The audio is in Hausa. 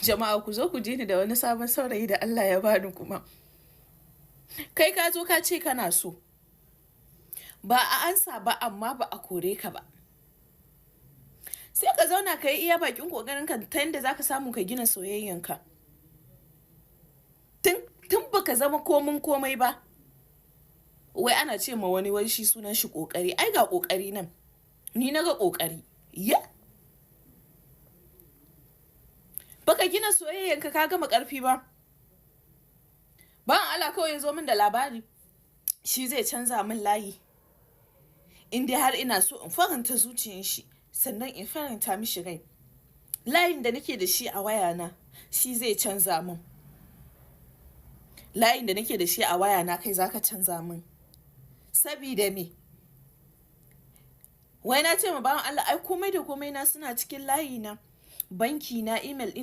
Jama'a ku zo ku ji ni da wani sabon saurayi da Allah ya bani kuma. Kai ka zo ka ce kana so. Ba a ansa ba amma ba a kore ka ba. Sai ka zauna ka yi iya bakin ƙoƙarinka ta yadda za ka samu ka gina soyayyanka. Tun baka zama komin komai ba. Wai ana ce ma wani wai shi sunan shi ƙoƙari. Ai ga ƙoƙari nan. Ni na ga ƙoƙari. Ya? Baka gina soyayyanka ka gama ƙarfi ba. Ban Allah kawai ya zo min da labari. Shi zai canza min layi. In dai har ina so in faranta zuciyar shi, sannan in faranta mishi rai. Layin da nake da shi a wayana, shi zai canza min. Layin da nake da shi a wayana kai zaka canza min. Sabida me? Wai na ce ma bawan Allah ai komai da komai na suna cikin layi na. Banki na, email ɗina.